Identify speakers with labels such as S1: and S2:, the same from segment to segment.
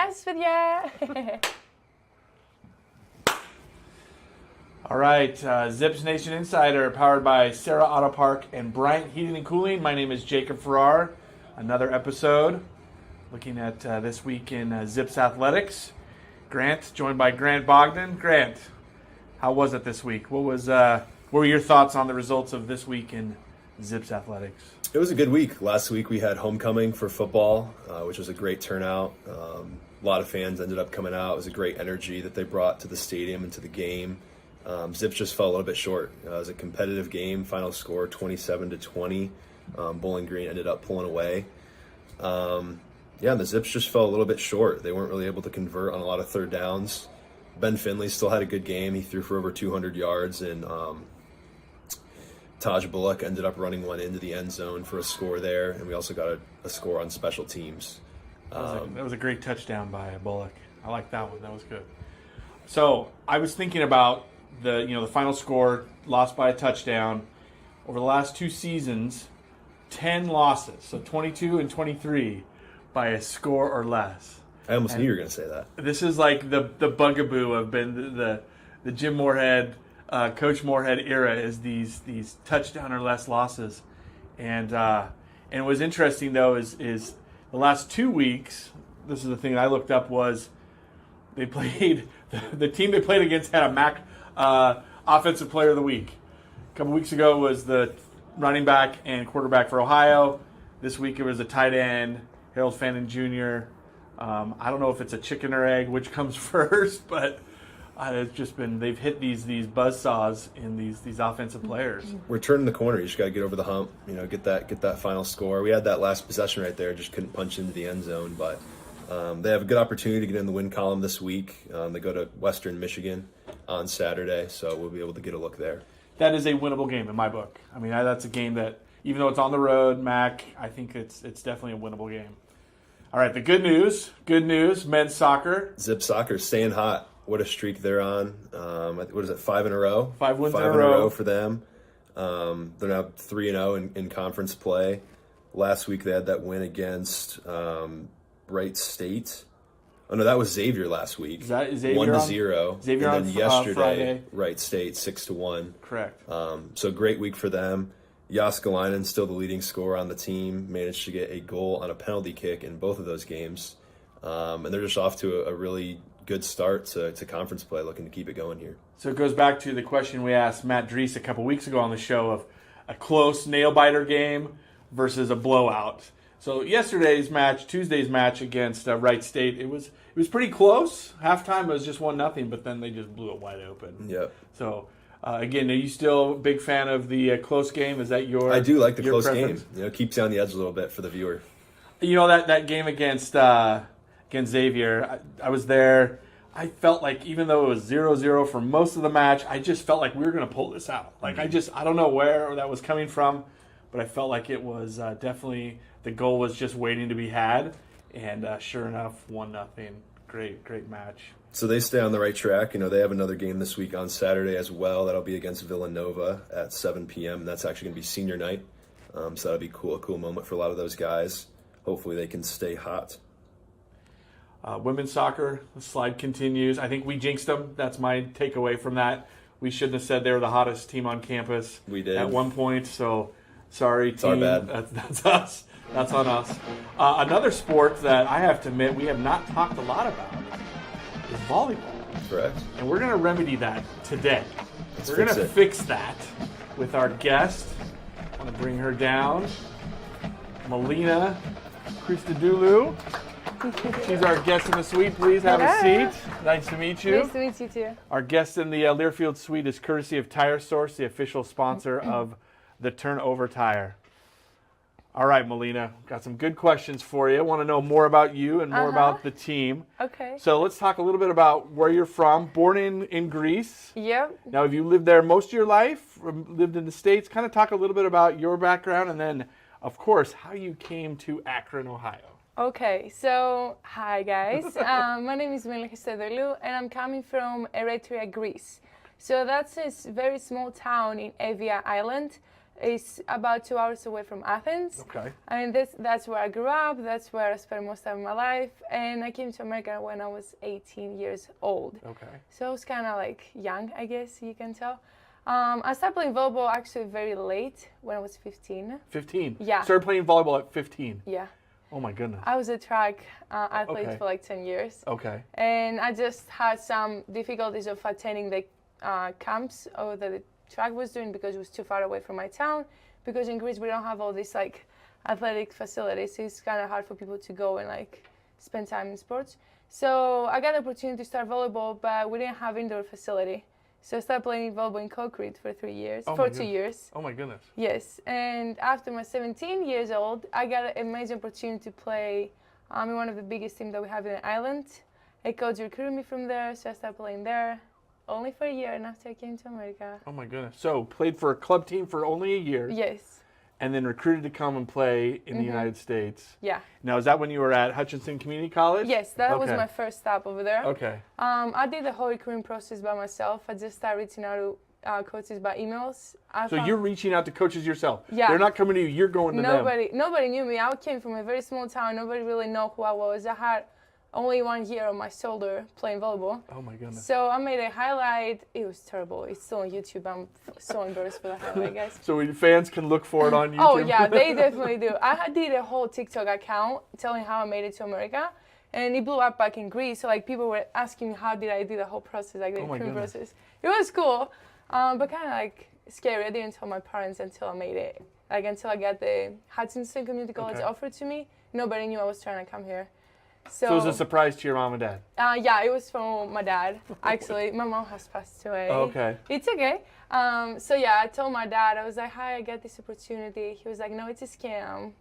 S1: σας, παιδιά.
S2: All right, Zips Nation Insider, powered by Sarah Auto Park and Bryant Heating and Cooling. My name is Jacob Farrar. Another episode looking at this week in Zips Athletics. Grant, joined by Grant Bogdan. Grant, how was it this week? What were your thoughts on the results of this week in Zips Athletics?
S3: It was a good week. Last week we had homecoming for football, which was a great turnout. A lot of fans ended up coming out. It was a great energy that they brought to the stadium and to the game. Zips just fell a little bit short. It was a competitive game. Final score 27-20. Bowling Green ended up pulling away. The Zips just fell a little bit short. They weren't really able to convert on a lot of third downs. Ben Finley still had a good game. He threw for over 200 yards, and Taj Bullock ended up running one into the end zone for a score there, and we also got a score on special teams.
S2: That was a great touchdown by Bullock. I like that one. That was good. So I was thinking about the final score, lost by a touchdown. Over the last two seasons, 10 losses, so 22 and 23 by a score or less.
S3: I almost knew you were going to say that.
S2: This is like the bugaboo of the Jim Moorhead, Coach Moorhead era is these touchdown or less losses, and it was interesting though is the last 2 weeks. This is the thing I looked up was they played the team they played against had a MAC Offensive Player of the Week. A couple weeks ago was the running back and quarterback for Ohio. This week it was a tight end, Harold Fannin Jr. I don't know if it's a chicken or egg, which comes first, but it's just been they've hit these buzzsaws in these offensive players.
S3: We're turning the corner. You just got to get over the hump. Get that final score. We had that last possession right there, just couldn't punch into the end zone. But they have a good opportunity to get in the win column this week. They go to Western Michigan on Saturday, so we'll be able to get a look there.
S2: That is a winnable game in my book. I mean, that's a game that even though it's on the road, MAC, I think it's definitely a winnable game. All right, the good news, men's soccer.
S3: Zip Soccer staying hot. What a streak they're on. What is it, 5 in a row?
S2: 5 wins in a
S3: row for them. They're now 3-0 in conference play. Last week they had that win against Wright State. Oh, no, that was Xavier last week.
S2: Is that Xavier
S3: 1-0.
S2: Xavier
S3: and then yesterday,
S2: Friday.
S3: Wright State 6-1.
S2: Correct.
S3: So great week for them. Jaskalainen, still the leading scorer on the team, managed to get a goal on a penalty kick in both of those games. And they're just off to a really good start to conference play, looking to keep it going here.
S2: So it goes back to the question we asked Matt Drees a couple weeks ago on the show of a close nail-biter game versus a blowout. So yesterday's match, Tuesday's match against Wright State, it was pretty close. Halftime it was just 1-0, but then they just blew it wide open.
S3: Yep.
S2: So again, are you still a big fan of the close game? Is that your?
S3: I do like the close
S2: preference?
S3: game. Keeps you on the edge a little bit for the viewer.
S2: That game against Xavier, I was there. I felt like even though it was 0-0 for most of the match, I just felt like we were going to pull this out. Like I don't know where that was coming from, but I felt like it was definitely the goal was just waiting to be had, and sure enough, 1-0. Great match.
S3: So they stay on the right track. They have another game this week on Saturday as well. That'll be against Villanova at 7 p.m. That's actually going to be senior night. So that'll be cool, a cool moment for a lot of those guys. Hopefully they can stay hot.
S2: Women's soccer, the slide continues. I think we jinxed them. That's my takeaway from that. We shouldn't have said they were the hottest team on campus.
S3: We did.
S2: At one point, so sorry,
S3: it's
S2: team.
S3: Our bad.
S2: That's us. That's on us. Another sport that I have to admit we have not talked a lot about is volleyball.
S3: Correct.
S2: And we're going to remedy that today. We're going to fix that with our guest. I want to bring her down. Melina Christodoulou. She's our guest in the suite. Please have a seat. Nice to meet you.
S1: Nice to meet you too.
S2: Our guest in the Learfield suite is courtesy of Tire Source, the official sponsor of the Turnover Tire. All right, Melina, got some good questions for you. I want to know more about you and more about the team.
S1: Okay.
S2: So let's talk a little bit about where you're from. Born in Greece.
S1: Yep.
S2: Now, have you lived there most of your life? Or lived in the States? Kind of talk a little bit about your background and then, of course, how you came to Akron, Ohio.
S1: Okay, so hi guys. My name is Melina Christodoulou and I'm coming from Eretria, Greece. So that's a very small town in Evia Island. It's about 2 hours away from Athens.
S2: Okay.
S1: And that's where I grew up. That's where I spent most of my life. And I came to America when I was 18 years old.
S2: Okay.
S1: So I was kind of like young, I guess you can tell. I started playing volleyball actually very late, when I was 15.
S2: 15?
S1: Yeah.
S2: Started playing volleyball at 15?
S1: Yeah.
S2: Oh my goodness.
S1: I was a track athlete
S2: Okay.
S1: for like 10 years.
S2: Okay.
S1: And I just had some difficulties of attending the camps or that the track was doing because it was too far away from my town. Because in Greece we don't have all these like athletic facilities. It's kind of hard for people to go and like spend time in sports. So I got the opportunity to start volleyball, but we didn't have indoor facility. So I started playing volleyball in concrete for 3 years,
S2: Oh
S1: for
S2: my
S1: 2
S2: goodness.
S1: years.
S2: Oh my goodness.
S1: Yes, and after my 17 years old, I got an amazing opportunity to play in one of the biggest teams that we have in the island. A coach recruited me from there, so I started playing there only for a year, and after I came to America.
S2: Oh my goodness. So played for a club team for only a year.
S1: Yes,
S2: And then recruited to come and play in the United States.
S1: yeah.
S2: Now, is that when you were at Hutchinson Community College?
S1: Yes, that was
S2: Okay.
S1: my first stop over there.
S2: Okay.
S1: I did the whole recruiting process by myself. I just started reaching out to coaches by emails.
S2: So you're reaching out to coaches yourself?
S1: Yeah.
S2: They're not coming to you, you're going to them?
S1: Nobody knew me. I came from a very small town. Nobody really knew who I was. I had only 1 year on my shoulder playing volleyball.
S2: Oh my goodness.
S1: So I made a highlight. It was terrible. It's still on YouTube. I'm so embarrassed for the highlight, guys.
S2: So fans can look for it on YouTube?
S1: Oh, yeah, they definitely do. did a whole TikTok account telling how I made it to America. And it blew up back in Greece. So, like, people were asking me how did I do the whole process, like the
S2: Oh my
S1: recruiting
S2: goodness.
S1: process. It was cool, but kind of, like, scary. I didn't tell my parents until I made it. Like, until I got the Hutchinson Community College
S2: Okay.
S1: offered to me. Nobody knew I was trying to come here.
S2: So it was a surprise to your mom and dad?
S1: Yeah, it was from my dad, actually. My mom has passed away.
S2: Oh, okay.
S1: It's okay. So yeah, I told my dad, I was like, hi, I got this opportunity. He was like, no, it's a scam.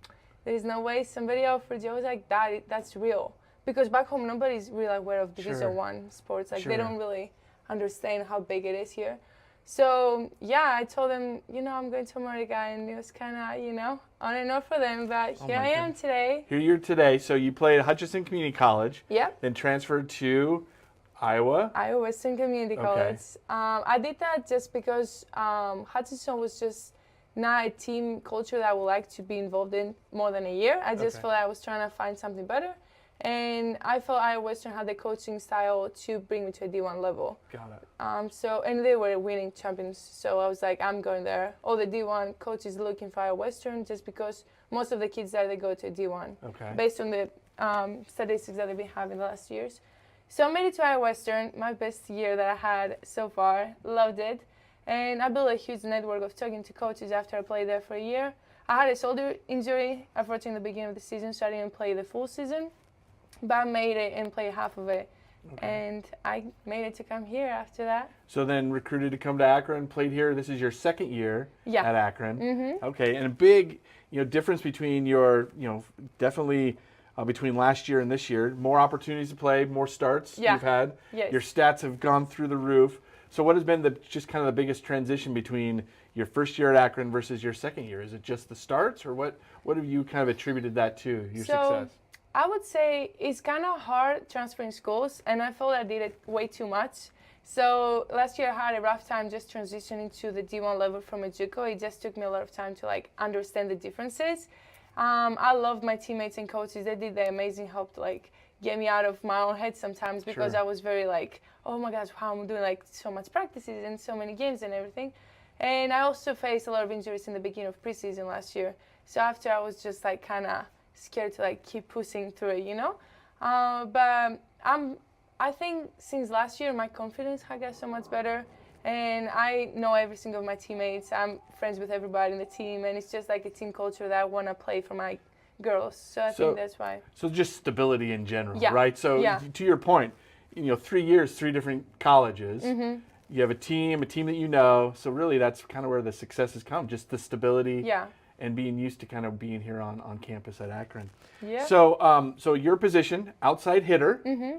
S1: There's no way somebody offered you. I was like, Dad, that's real. Because back home, nobody's really aware of Division
S2: Sure.
S1: 1 sports. Like,
S2: Sure.
S1: they don't really understand how big it is here. So yeah, I told him, I'm going to America, and it was kind of, on and off for them. But
S2: Oh
S1: here
S2: my
S1: I am
S2: goodness.
S1: today.
S2: Here you're today. So you played at Hutchinson Community College,
S1: Yep.
S2: then transferred to Iowa.
S1: Iowa Western Community
S2: Okay.
S1: College. I did that just because Hutchinson was just not a team culture that I would like to be involved in more than a year. I just
S2: Okay.
S1: felt like I was trying to find something better. And I felt Iowa Western had the coaching style to bring me to a D1 level.
S2: Got it.
S1: And they were winning champions. So I was like, I'm going there. All the D1 coaches looking for Iowa Western just because most of the kids there, they go to D1.
S2: Okay.
S1: Based on the statistics that they've been having the last years. So I made it to Iowa Western, my best year that I had so far. Loved it. And I built a huge network of talking to coaches after I played there for a year. I had a shoulder injury, unfortunately, in the beginning of the season, so I didn't play the full season. But I made it and played half of it.
S2: Okay.
S1: And I made it to come here after that.
S2: So then recruited to come to Akron, played here. This is your second year
S1: Yeah.
S2: at Akron.
S1: Mm-hmm.
S2: Okay, and a big difference between your, definitely between last year and this year. More opportunities to play, more starts
S1: Yeah.
S2: you've had.
S1: Yes.
S2: Your stats have gone through the roof. So what has been just kind of the biggest transition between your first year at Akron versus your second year? Is it just the starts, or what have you kind of attributed that to, your success?
S1: I would say it's kind of hard transferring schools, and I felt I did it way too much. So last year I had a rough time just transitioning to the D1 level from a JUCO. It just took me a lot of time to understand the differences. I loved my teammates and coaches. They did the amazing help to get me out of my own head sometimes because
S2: Sure.
S1: I was very oh my gosh, how I'm doing so much practices and so many games and everything. And I also faced a lot of injuries in the beginning of preseason last year. So after I was just kind of scared to keep pushing through it, But I think since last year my confidence has got so much better, and I know every single of my teammates. I'm friends with everybody in the team, and it's just a team culture that I want to play for my girls. So I think that's why.
S2: So just stability in general,
S1: Yeah.
S2: right? So
S1: Yeah.
S2: to your point, 3 years, 3 different colleges.
S1: Mm-hmm.
S2: You have a team that you know. So really, that's kind of where the success has come, just the stability.
S1: Yeah.
S2: And being used to kind of being here on campus at Akron.
S1: Yeah.
S2: So your position, outside hitter,
S1: Mm-hmm.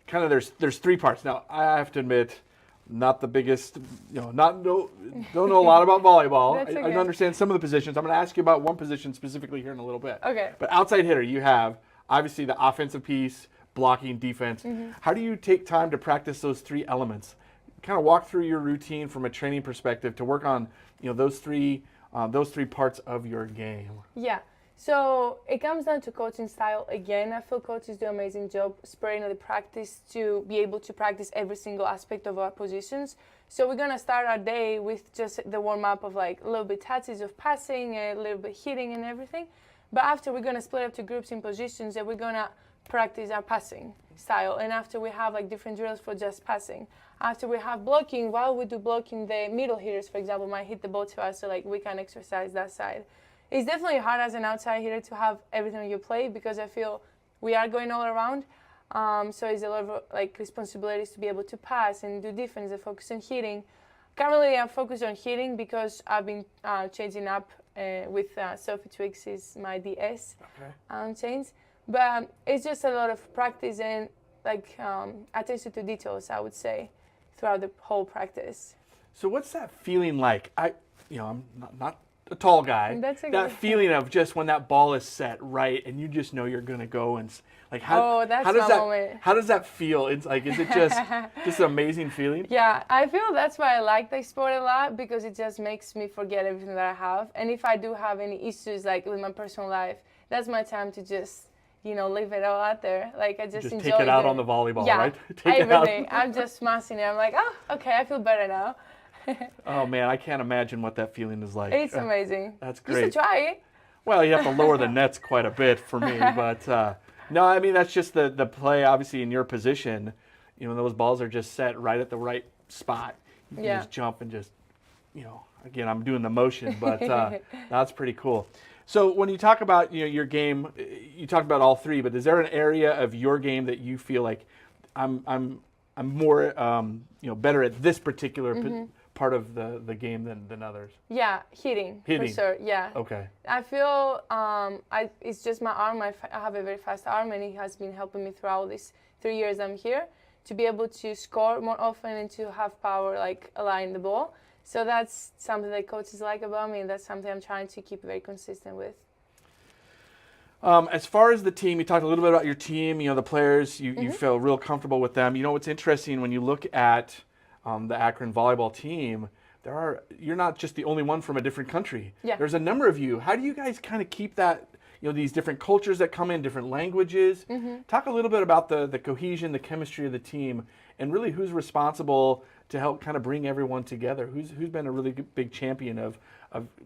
S2: kind of there's 3 parts. Now I have to admit, not the biggest, don't know a lot about volleyball.
S1: That's
S2: I
S1: okay.
S2: understand some of the positions. I'm going to ask you about one position specifically here in a little bit.
S1: Okay.
S2: But outside hitter, you have obviously the offensive piece, blocking, defense.
S1: Mm-hmm.
S2: How do you take time to practice those 3 elements? Kind of walk through your routine from a training perspective to work on those 3 those 3 parts of your game.
S1: Yeah. So it comes down to coaching style again. I feel coaches do an amazing job spreading the practice to be able to practice every single aspect of our positions. So we're gonna start our day with just the warm up of like a little bit touches of passing, a little bit hitting and everything. But after we're gonna split up to groups in positions and we're gonna practice our passing style. And after we have like different drills for just passing. After we have blocking, while we do blocking, the middle hitters, for example, might hit the ball to us, so like we can exercise that side. It's definitely hard as an outside hitter to have everything on your plate because I feel we are going all around. So it's a lot of like responsibilities to be able to pass and do defense and focus on hitting. Currently, I'm focused on hitting because I've been changing up with Sophie Twix is my DS change. But it's just a lot of practice and like attention to details, I would say, throughout the whole practice.
S2: So what's that feeling like? I'm not a tall guy.
S1: That's
S2: that feeling of just when that ball is set right and you just know you're going to go and like how
S1: that's
S2: how does
S1: my
S2: that
S1: moment.
S2: How does that feel? It's like, is it just an amazing feeling?
S1: Yeah, I feel that's why I like the sport a lot because it just makes me forget everything that I have. And if I do have any issues like with my personal life, that's my time to just leave it all out there. Like I just enjoy
S2: take it out on the volleyball, right? Take
S1: everything.
S2: it out.
S1: I'm just smashing it. I'm like, oh, okay, I feel better now.
S2: Oh man, I can't imagine what that feeling is like.
S1: It's amazing.
S2: That's great.
S1: You should try it.
S2: Well, you have to lower the nets quite a bit for me, but no, I mean that's just the play. Obviously, in your position, those balls are just set right at the right spot. You can just jump and just, again, I'm doing the motion, but that's pretty cool. So when you talk about your game, you talk about all 3, but is there an area of your game that you feel like I'm more better at this particular part of the game than others?
S1: Yeah, hitting for sure. Yeah.
S2: Okay.
S1: I feel it's just my arm. I have a very fast arm, and it has been helping me throughout these 3 years I'm here to be able to score more often and to have power like align the ball. So that's something that coaches like about me, and that's something I'm trying to keep very consistent with.
S2: As far as the team, you talked a little bit about your team, the players, you feel real comfortable with them. What's interesting when you look at the Akron volleyball team, you're not just the only one from a different country.
S1: Yeah.
S2: There's a number of you. How do you guys kind of keep that, these different cultures that come in, different languages? Talk a little bit about the cohesion, the chemistry of the team, and really who's responsible to help kind of bring everyone together. Who's been a really big champion of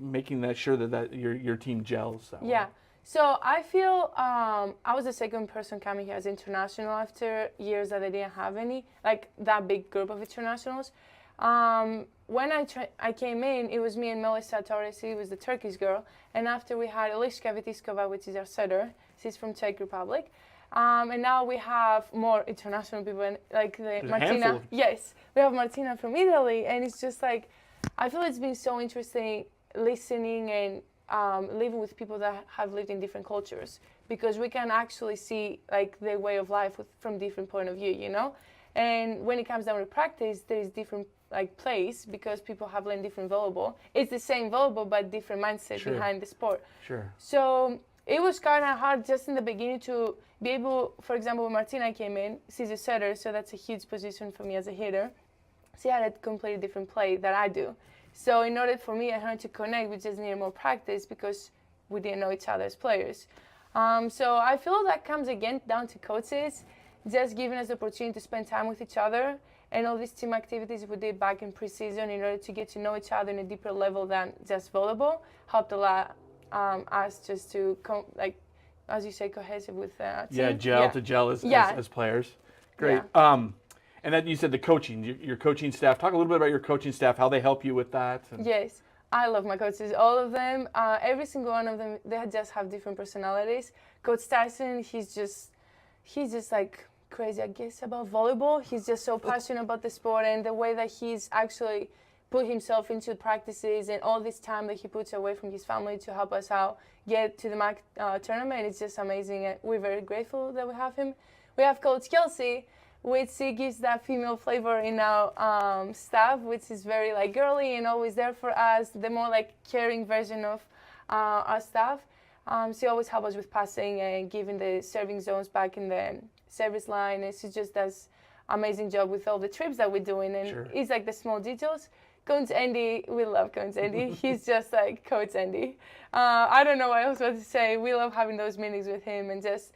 S2: making sure that your team gels that way?
S1: So I feel I was the second person coming here as international after years that I didn't have any, like that big group of internationals. When I came in, it was me and Melissa Torres, who was the Turkish girl, and after we had Eliška Vitiskova, which is our setter. She's from Czech Republic. And now we have more international people, like Martina. Yes, we have Martina from Italy, and it's just like, I feel it's been so interesting listening and living with people that have lived in different cultures, because we can actually see like their way of life from different point of view, And when it comes down to practice, there is different like place because people have learned different volleyball. It's the same volleyball, but different mindset behind the sport.
S2: Sure.
S1: So it was kind of hard just in the beginning to be able, for example, when Martina came in, she's a setter, so that's a huge position for me as a hitter. She had a completely different play that I do. So in order for me and her to connect, we just needed more practice because we didn't know each other as players. So I feel that comes again down to coaches, just giving us the opportunity to spend time with each other, and all these team activities we did back in preseason in order to get to know each other in a deeper level than just volleyball helped a lot us just to, as you say, cohesive with the team.
S2: Yeah, gel as players. Great.
S1: Yeah.
S2: And then you said the coaching, your coaching staff. Talk a little bit about your coaching staff, how they help you with that.
S1: Yes, I love my coaches, all of them. Every single one of them, they just have different personalities. Coach Tyson, he's just like crazy, I guess, about volleyball. He's just so passionate about the sport, and the way that he's actually put himself into practices and all this time that he puts away from his family to help us out get to the MAC tournament. It's just amazing, and we're very grateful that we have him. We have Coach Kelsey, which he gives that female flavor in our staff, which is very like girly and always there for us, the more like caring version of our staff. She always helps us with passing and giving the serving zones back in the service line, and she just does amazing job with all the trips that we're doing, and it's like the small details Coach Andy, we love Coach Andy. He's just like Coach Andy. I don't know what else to say. We love having those meetings with him, and just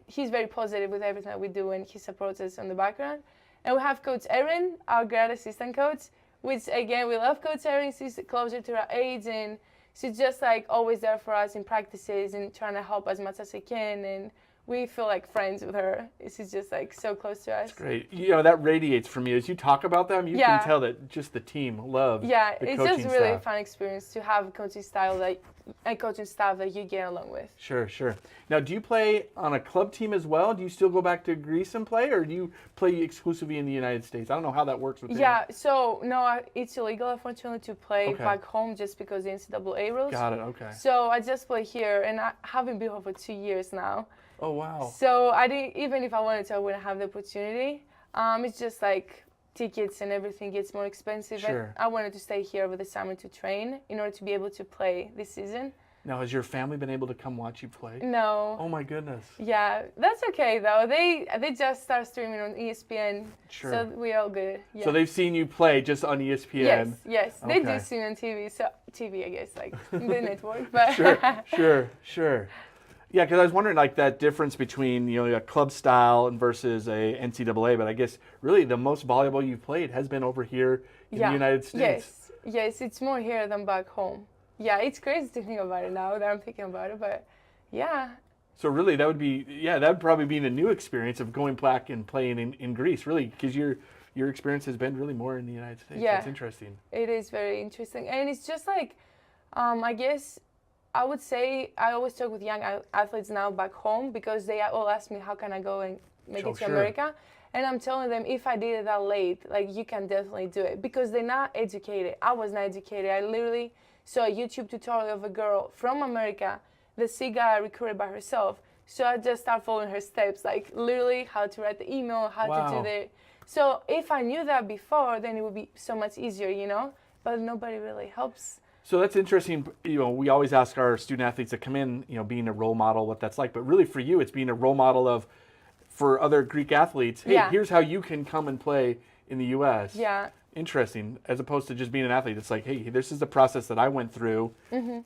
S1: he's very positive with everything that we do, and he supports us on the background. And we have Coach Erin, our grad assistant coach, which again, we love Coach Erin. She's closer to our age, and she's just like always there for us in practices and trying to help as much as she can. And we feel like friends with her. She's just like so close to us.
S2: That's great. You know, that radiates from you. As you talk about them, you can tell that just the team loves the
S1: it's
S2: coaching
S1: just really a
S2: staff.
S1: fun experience to have a coaching style and coaching staff that you get along with.
S2: Sure. Now, do you play on a club team as well? Do you still go back to Greece and play, or do you play exclusively in the United States? I don't know how that works with you.
S1: Yeah, so no, it's illegal, unfortunately, to play back home just because of the NCAA rules.
S2: Got it, okay.
S1: So I just play here, and I haven't been home for 2 years now.
S2: Oh, wow.
S1: So I didn't, even if I wanted to, I wouldn't have the opportunity. It's just like tickets and everything gets more expensive.
S2: Sure.
S1: And I wanted to stay here over the summer to train in order to be able to play this season.
S2: Now, has your family been able to come watch you play?
S1: No.
S2: Oh, my goodness.
S1: Yeah, that's okay though. They just start streaming on ESPN.
S2: Sure.
S1: So we're all good. Yeah.
S2: So they've seen you play just on ESPN?
S1: Yes.
S2: Okay.
S1: They do see me on TV. So TV, I guess, like the network. But
S2: Sure. Yeah, because I was wondering, like, that difference between, you know, a club style and versus a NCAA, but I guess really the most volleyball you've played has been over here in the United States.
S1: Yes, it's more here than back home. Yeah, it's crazy to think about it now that I'm thinking about it, but yeah.
S2: So really, that would probably be the new experience of going back and playing in Greece, really, because your experience has been really more in the United States.
S1: Yeah.
S2: That's interesting.
S1: It is very interesting, and it's just like, I guess I would say I always talk with young athletes now back home because they all ask me how can I go and make it to America, and I'm telling them if I did it that late, like you can definitely do it because they're not educated. I was not educated. I literally saw a YouTube tutorial of a girl from America that she got recruited by herself. So I just started following her steps, like literally how to write the email, how to do the. So if I knew that before, then it would be so much easier, you know. But nobody really helps.
S2: So that's interesting. You know, we always ask our student athletes that come in, you know, being a role model, what that's like. But really, for you, it's being a role model for other Greek athletes. Hey, here's how you can come and play in the U.S.
S1: Yeah.
S2: Interesting, as opposed to just being an athlete. It's like, hey, this is the process that I went through.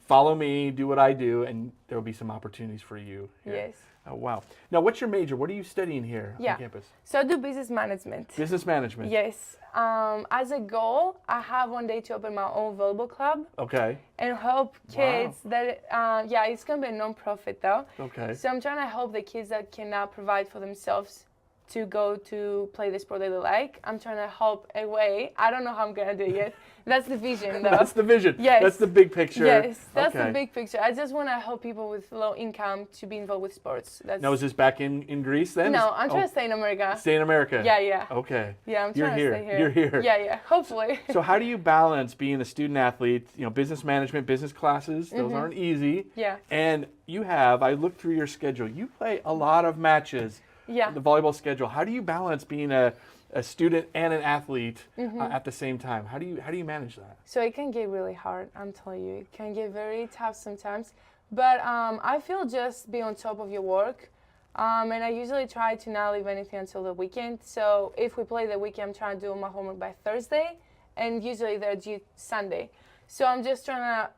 S2: Follow me, do what I do, and there will be some opportunities for you here.
S1: Yes.
S2: Oh, wow. Now, what's your major? What are you studying here on campus?
S1: So I do business management.
S2: Business management.
S1: Yes. As a goal, I have one day to open my own volleyball club.
S2: Okay.
S1: And help kids that, it's going to be a non-profit though.
S2: Okay.
S1: So I'm trying to help the kids that cannot provide for themselves to go to play the sport they like. I'm trying to help a way. I don't know how I'm going to do it yet. That's the vision, though.
S2: That's the vision.
S1: Yes.
S2: That's the big picture.
S1: Yes, that's the big picture. I just want to help people with low income to be involved with sports.
S2: Now, is this back in Greece then?
S1: No, I'm trying to stay in America.
S2: Stay in America?
S1: Yeah.
S2: Okay.
S1: Yeah, I'm trying to stay here.
S2: You're here.
S1: Yeah, hopefully.
S2: So how do you balance being a student athlete, you know, business management, business classes, those aren't easy.
S1: Yeah.
S2: And I looked through your schedule, you play a lot of matches.
S1: Yeah.
S2: The volleyball schedule. How do you balance being a student and an athlete at the same time? How do you manage that?
S1: So it can get really hard, I'm telling you. It can get very tough sometimes. But I feel just be on top of your work. And I usually try to not leave anything until the weekend. So if we play the weekend, I'm trying to do my homework by Thursday. And usually they're due Sunday. So I'm just trying to,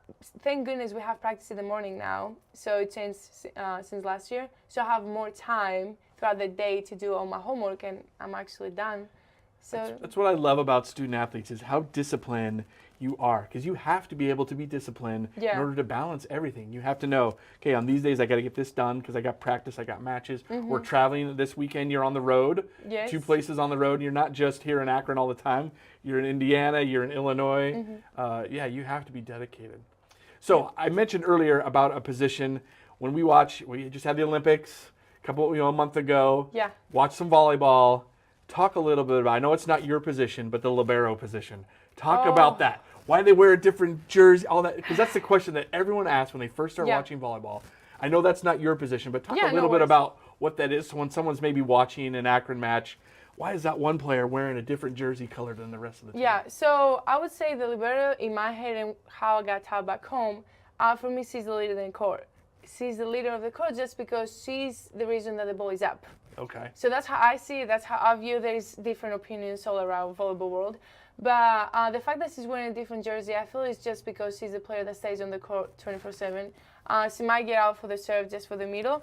S1: thank goodness we have practice in the morning now. So it changed since last year. So I have more time throughout the day to do all my homework, and I'm actually done. So
S2: that's what I love about student athletes is how disciplined you are, because you have to be able to be disciplined in order to balance everything. You have to know, okay, on these days I got to get this done because I got practice, I got matches. We're traveling this weekend. You're on the road, 2 places on the road. You're not just here in Akron all the time. You're in Indiana. You're in Illinois. You have to be dedicated. So I mentioned earlier about a position when we just had the Olympics a month ago.
S1: Yeah.
S2: Watch some volleyball. Talk a little bit about, I know it's not your position, but the libero position. Talk about that. Why they wear a different jersey, all that, because that's the question that everyone asks when they first start watching volleyball. I know that's not your position, but talk a little bit about what that is. So when someone's maybe watching an Akron match, why is that one player wearing a different jersey color than the rest of the team?
S1: Yeah, so I would say the libero in my head and how I got taught back home, for me, she's the leader in the court. She's the leader of the court just because she's the reason that the ball is up.
S2: Okay.
S1: So that's how I see it. That's how I view. There's different opinions all around volleyball world. But the fact that she's wearing a different jersey, I feel it's just because she's a player that stays on the court 24/7. She might get out for the serve, just for the middle.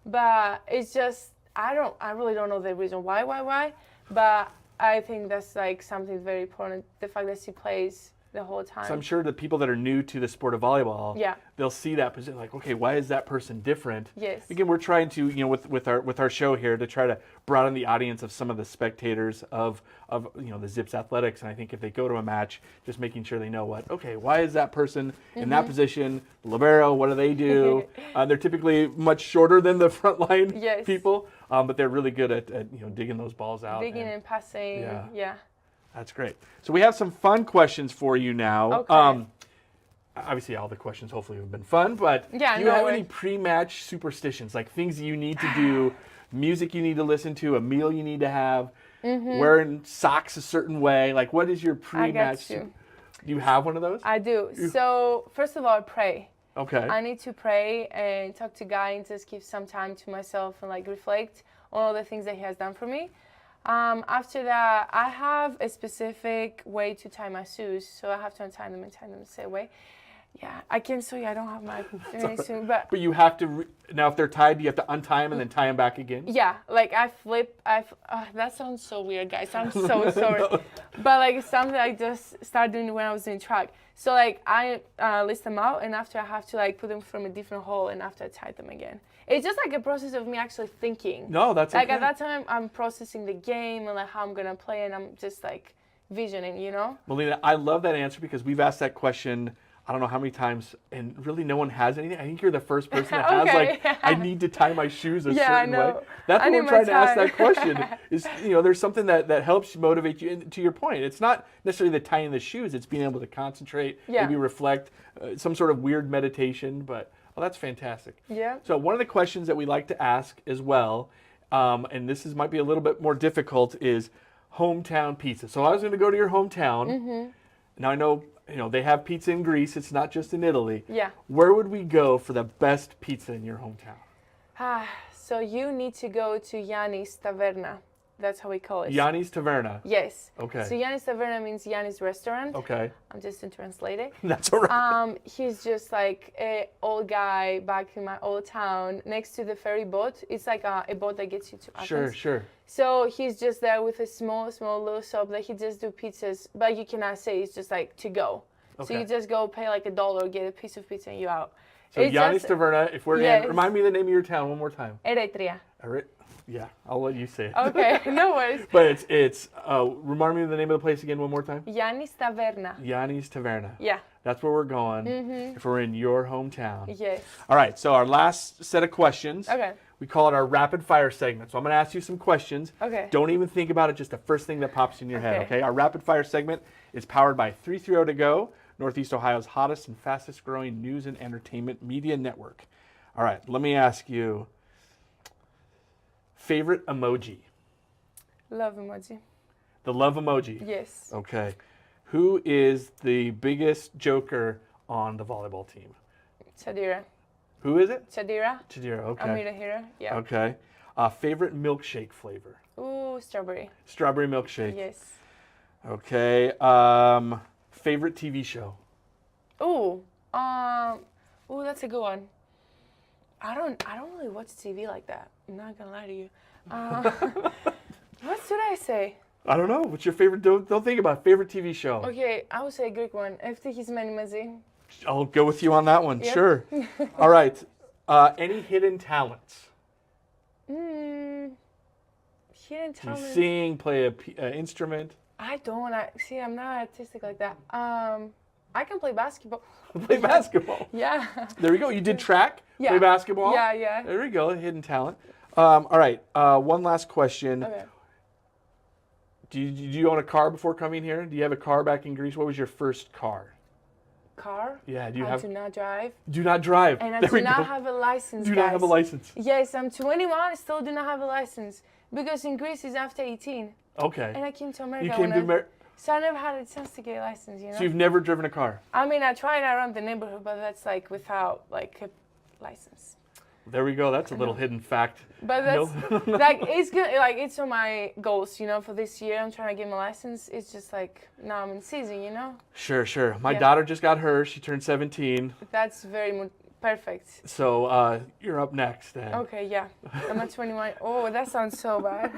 S1: But it's just, I really don't know the reason why. But I think that's like something very important. The fact that she plays the whole time.
S2: So I'm sure the people that are new to the sport of volleyball,
S1: Yeah.
S2: they'll see that position like, okay, why is that person different?
S1: Yes.
S2: Again, we're trying to, with our show here to try to broaden the audience of some of the spectators of the Zips athletics. And I think if they go to a match, just making sure they know why is that person in that position, libero, what do they do? They're typically much shorter than the frontline
S1: Yes.
S2: people, but they're really good at digging those balls out.
S1: Digging and passing. Yeah.
S2: That's great. So we have some fun questions for you now.
S1: Okay.
S2: Obviously, all the questions hopefully have been fun, but do you have any pre-match superstitions, like things you need to do, music you need to listen to, a meal you need to have, wearing socks a certain way? Like, what is your pre-match?
S1: I got you.
S2: Do you have one of those?
S1: I do. So first of all, I pray.
S2: Okay.
S1: I need to pray and talk to God and just give some time to myself and like reflect on all the things that He has done for me. After that, I have a specific way to tie my shoes, so I have to untie them and tie them the same way. Yeah, I can show you. I don't have my soon, but
S2: you have to now. If they're tied, you have to untie them and then tie them back again.
S1: Yeah, like I flip. That sounds so weird, guys. I'm so sorry, but like it's something I just started doing when I was doing track. So like I list them out, and after I have to like put them from a different hole, and after I tie them again. It's just like a process of me actually thinking.
S2: No, that's
S1: like
S2: okay.
S1: At that time I'm processing the game and like how I'm gonna play, and I'm just like visioning,
S2: Melina, I love that answer because we've asked that question I don't know how many times, and really no one has anything. I think you're the first person that has I need to tie my shoes a certain way. That's what we're trying to ask that question. Is there's something that helps motivate you. And to your point, it's not necessarily the tying the shoes. It's being able to concentrate, maybe reflect, some sort of weird meditation. But that's fantastic.
S1: Yeah.
S2: So one of the questions that we like to ask as well, and this might be a little bit more difficult, is hometown pizza. So I was going to go to your hometown. Mm-hmm. Now I know. They have pizza in Greece. It's not just in Italy.
S1: Yeah.
S2: Where would we go for the best pizza in your hometown?
S1: So you need to go to Yannis Taverna. That's how we call it.
S2: Yannis Taverna.
S1: Yes.
S2: Okay.
S1: So Yannis Taverna means Yannis restaurant.
S2: Okay.
S1: I'm just to translate it.
S2: That's all right.
S1: He's just like an old guy back in my old town next to the ferry boat. It's like a boat that gets you to Athens.
S2: Sure.
S1: So he's just there with a small little shop that he just do pizzas, but you cannot say it's just like to go. Okay. So you just go pay like $1, get a piece of pizza, and you're out.
S2: So Yannis Taverna, if we're in, remind me the name of your town one more time.
S1: Eretria.
S2: Yeah, I'll let you say it.
S1: Okay, no worries.
S2: But it's remind me of the name of the place again one more time.
S1: Yannis Taverna.
S2: Yannis Taverna.
S1: Yeah.
S2: That's where we're going if we're in your hometown.
S1: Yes.
S2: All right, so our last set of questions.
S1: Okay.
S2: We call it our rapid fire segment. So I'm going to ask you some questions.
S1: Okay.
S2: Don't even think about it, just the first thing that pops in your head, okay? Our rapid fire segment is powered by 330 To Go, Northeast Ohio's hottest and fastest growing news and entertainment media network. All right, let me ask you, favorite emoji?
S1: Love emoji.
S2: The love emoji?
S1: Yes.
S2: Okay. Who is the biggest joker on the volleyball team?
S1: Chadira.
S2: Who is it?
S1: Chadira.
S2: Okay.
S1: Amira Hira. Yeah.
S2: Okay. Favorite milkshake flavor?
S1: Ooh, strawberry.
S2: Strawberry milkshake.
S1: Yes.
S2: Okay. Favorite TV show?
S1: Ooh, that's a good one. I don't really watch TV like that. I'm not gonna lie to you. What should I say?
S2: I don't know. What's your favorite? Don't think about it. Favorite TV show.
S1: Okay, I would say a Greek one. Ευτυχισμένη μαζί.
S2: I'll go with you on that one.
S1: Yep.
S2: Sure. All right. Any hidden talents?
S1: Hidden talents.
S2: Do you sing, play an instrument?
S1: I don't. I'm not artistic like that. I can play basketball.
S2: Play basketball?
S1: Yeah.
S2: There we go. You did track?
S1: Yeah.
S2: Play basketball?
S1: Yeah.
S2: There we go. Hidden talent. All right. One last question.
S1: Okay.
S2: Did you own a car before coming here? Do you have a car back in Greece? What was your first car?
S1: Car?
S2: Yeah.
S1: I do not drive.
S2: Do not drive.
S1: And I do not have a license,
S2: Do not have a license.
S1: Yes, I'm 21. Still do not have a license. Because in Greece it's after 18.
S2: Okay.
S1: And I came to America.
S2: You came to America.
S1: So I never had a chance to get a license,
S2: So you've never driven a car?
S1: I mean, I tried around the neighborhood, but that's like without like a license.
S2: There we go. That's a little hidden fact.
S1: But that's like it's good. Like it's on my goals, for this year. I'm trying to get my license. It's just like now I'm in season,
S2: Sure. My daughter just got hers. She turned 17.
S1: That's very perfect.
S2: So you're up next then.
S1: Okay, yeah. I'm at 21. Oh, that sounds so bad.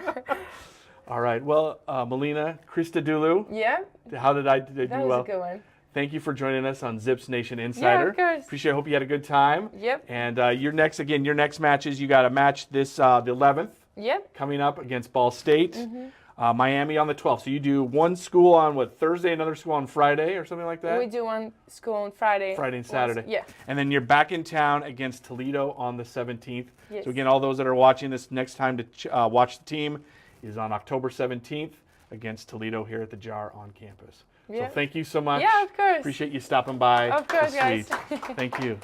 S2: All right. Well, Melina, Christodoulou.
S1: Yeah.
S2: How did I do
S1: That was
S2: well?
S1: a good one.
S2: Thank you for joining us on Zips Nation Insider.
S1: Yeah, of course.
S2: Appreciate it. Hope you had a good time.
S1: Yep.
S2: And your next matches, you got a match this the 11th.
S1: Yep.
S2: Coming up against Ball State. Miami on the 12th. So you do one school on Thursday, another school on Friday or something like that?
S1: We do one school on Friday.
S2: Friday and Saturday.
S1: Yeah.
S2: And then you're back in town against Toledo on the 17th.
S1: Yes.
S2: So again, all those that are watching this, next time to watch the team is on October 17th against Toledo here at the JAR on campus.
S1: Yeah.
S2: So thank you so much.
S1: Yeah, of course.
S2: Appreciate you stopping by.
S1: Of course,
S2: That's
S1: guys.
S2: sweet. Thank you.